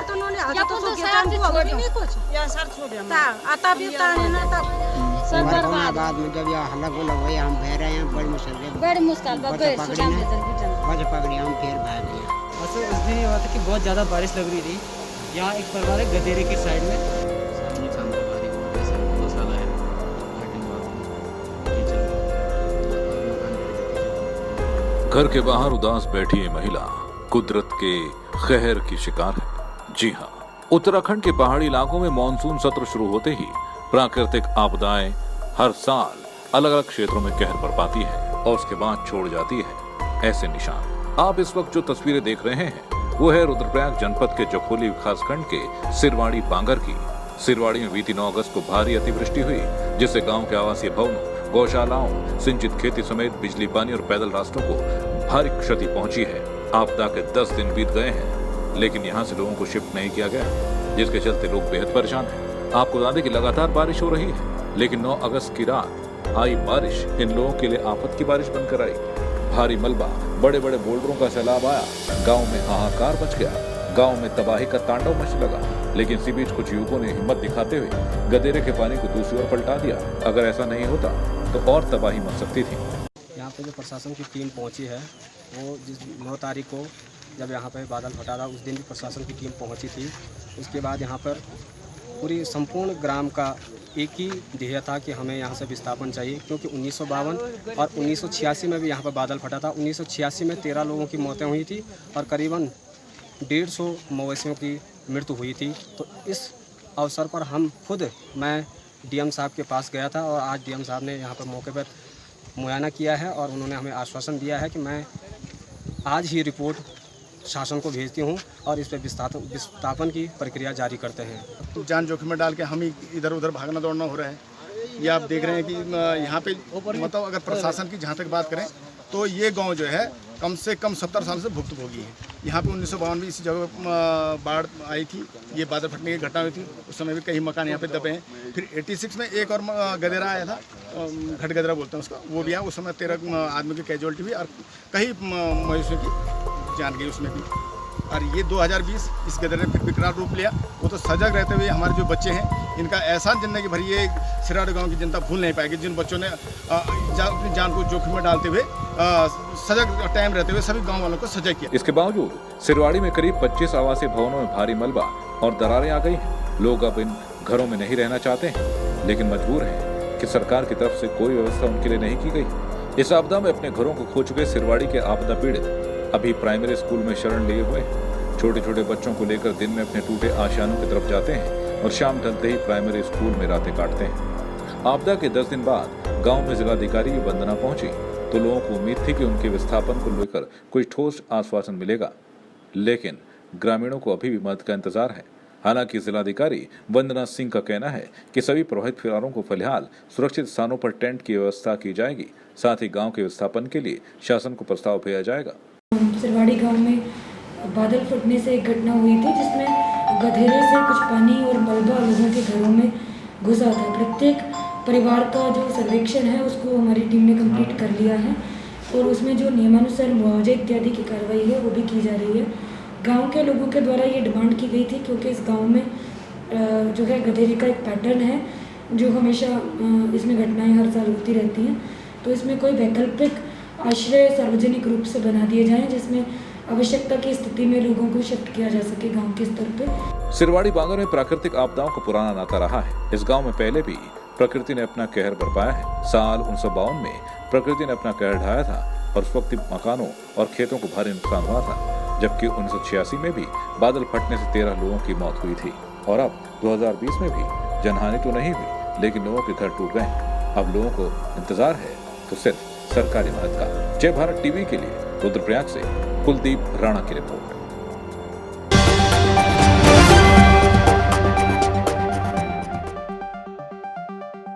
तर उन्होंने आज तो घेता नहीं कुछ या सर छोड़ दिया ता आता भी ताने ना तब सब बर्बाद बाद में जब यह हल्ला गुल्ला हुआ हम बह रहे हैं बड़ी मुश्किल बड़ी मुश्किल बगैर सुजान बच पकड़ी हम फिर भाग गए। अच्छा उस दिन ये हुआ था कि बहुत ज़्यादा बारिश लग रही थी। यहाँ एक परिवार है गदेरे के साइड में। नुकसान तो भारी हुआ है सर, 2 साल आया लैट्रिन बाथरूम किचन मकान। घर के बाहर उदास बैठी ये महिला कुदरत के कहर की शिकार है। जी हाँ, उत्तराखंड के पहाड़ी इलाकों में मानसून सत्र शुरू होते ही प्राकृतिक आपदाएं हर साल अलग अलग क्षेत्रों में कहर बरपाती है और उसके बाद छोड़ जाती है ऐसे निशान। आप इस वक्त जो तस्वीरें देख रहे हैं वो है रुद्रप्रयाग जनपद के जखोली विकासखंड के सिरवाड़ी बांगर की। सिरवाड़ी में बीती 9 अगस्त को भारी अतिवृष्टि हुई, जिससे गांव के आवासीय भवनों, गौशालाओं, सिंचित खेती समेत बिजली, पानी और पैदल रास्तों को भारी क्षति पहुंची है। आपदा के 10 दिन बीत गए हैं, लेकिन यहाँ से लोगों को शिफ्ट नहीं किया गया, जिसके चलते लोग बेहद परेशान हैं। आपको बता दें कि लगातार बारिश हो रही है, लेकिन 9 अगस्त की रात आई बारिश इन लोगों के लिए आफत की बारिश बनकर आई। भारी मलबा, बड़े बड़े बोल्डरों का सैलाब आया, गांव में हाहाकार मच गया, गांव में तबाही का तांडव मचने लगा। लेकिन इसी बीच कुछ युवकों ने हिम्मत दिखाते हुए गदेरे के पानी को दूसरी ओर पलटा दिया। अगर ऐसा नहीं होता तो और तबाही मच सकती थी। यहाँ पे जो प्रशासन की टीम पहुँची है वो जिस 9 तारीख को जब यहाँ पे बादल फटा था उस दिन भी प्रशासन की टीम पहुँची थी। उसके बाद यहाँ पर पूरी संपूर्ण ग्राम का एक ही ध्येय था कि हमें यहाँ से विस्थापन चाहिए, क्योंकि 1952 और 1986 में भी यहाँ पर बादल फटा था। 1986 में 13 लोगों की मौतें हुई थी और करीबन 150 मवेशियों की मृत्यु हुई थी। तो इस अवसर पर मैं डीएम साहब के पास गया था और आज डीएम साहब ने यहाँ पर मौके पर मुआयना किया है और उन्होंने हमें आश्वासन दिया है कि मैं आज ही रिपोर्ट शासन को भेजती हूँ और इस पर विस्थापन की प्रक्रिया जारी करते हैं। जान जोखिम में डाल के हम ही इधर उधर भागना दौड़ना हो रहा है। ये आप देख रहे हैं कि यहाँ पे मतलब अगर प्रशासन की जहाँ तक बात करें तो ये गांव जो है कम से कम 70 साल से भुक्तभोगी है। यहाँ पे 1952 में इसी जगह बाढ़ आई थी, ये बादल फटने की घटना हुई थी। उस समय भी कई मकान यहाँ पे दबे हैं। फिर 86 में एक और गदेरा आया था, घट गदरा बोलते हैं उसका, वो भी आया। उस समय 13 आदमी की कैजुअलिटी हुई और कई मवेशियों की जान गई उसमें भी। और ये 2020 इस गदरे ने फिर विकराल रूप लिया। वो तो सजग रहते हुए हमारे जो बच्चे हैं इनका एहसान जिंदगी भर ये सिराड़ गांव की जनता भूल नहीं पाएगी, जिन बच्चों ने अपनी जान को जोखिम में डालते हुए सजग टाइम रहते हुए सभी गांव वालों को सजग किया। इसके बावजूद सिरवाड़ी में करीब 25 आवासीय भवनों में भारी मलबा और दरारें आ गई हैं। लोग अब इन घरों में नहीं रहना चाहते हैं, लेकिन मजबूर हैं कि सरकार की तरफ से कोई व्यवस्था उनके लिए नहीं की गई। इस आपदा में अपने घरों को खो चुके सिरवाड़ी के आपदा पीड़ित अभी प्राइमरी स्कूल में शरण लिए हुए हैं। छोटे छोटे बच्चों को लेकर दिन में अपने टूटे आशियानों की तरफ जाते हैं और शाम ढलते ही प्राइमरी स्कूल में रातें काटते हैं। आपदा के 10 दिन बाद गांव में जिलाधिकारी की वंदना पहुंची तो लोगों को उम्मीद थी कि उनके विस्थापन को लेकर कोई ठोस आश्वासन मिलेगा, लेकिन ग्रामीणों को अभी भी मदद का इंतजार है। हालांकि जिलाधिकारी वंदना सिंह का कहना है कि सभी प्रभावित परिवारों को फिलहाल सुरक्षित स्थानों पर टेंट की व्यवस्था की जाएगी। साथ ही गांव के विस्थापन के लिए शासन को प्रस्ताव भेजा जाएगा। सिरवाड़ी गांव में बादल फटने से एक घटना हुई थी जिसमें गधेरे से कुछ पानी और मलबा लोगों के घरों में घुसा था। प्रत्येक परिवार का जो सर्वेक्षण है उसको हमारी टीम ने कंप्लीट कर लिया है और उसमें जो नियमानुसार मुआवजे इत्यादि की कार्रवाई है वो भी की जा रही है। गांव के लोगों के द्वारा ये डिमांड की गई थी, क्योंकि इस गांव में जो है गधेरे का एक पैटर्न है जो हमेशा इसमें घटनाएं हर साल होती रहती हैं। तो इसमें कोई वैकल्पिक आश्रय सार्वजनिक रूप से बना दिए जाएं जिसमें आवश्यकता की स्थिति में लोगों को शिफ्ट किया जा सके गांव के स्तर पे। सिरवाड़ी बांगर में प्राकृतिक आपदाओं का पुराना नाता रहा है। इस गांव में पहले भी प्रकृति ने अपना कहर बरपाया है। साल 1952 में प्रकृति ने अपना कहर ढाया था और उस वक्त मकानों और खेतों को भारी नुकसान हुआ था, जबकि 1986 में भी बादल फटने से 13 लोगों की मौत हुई थी। और अब 2020 में भी जनहानि तो नहीं हुई, लेकिन लोगों के घर टूट गए। अब लोगों को इंतजार है तो सिर्फ सरकारी मदद का। जय भारत टीवी के लिए रुद्रप्रयाग से कुलदीप राणा की रिपोर्ट।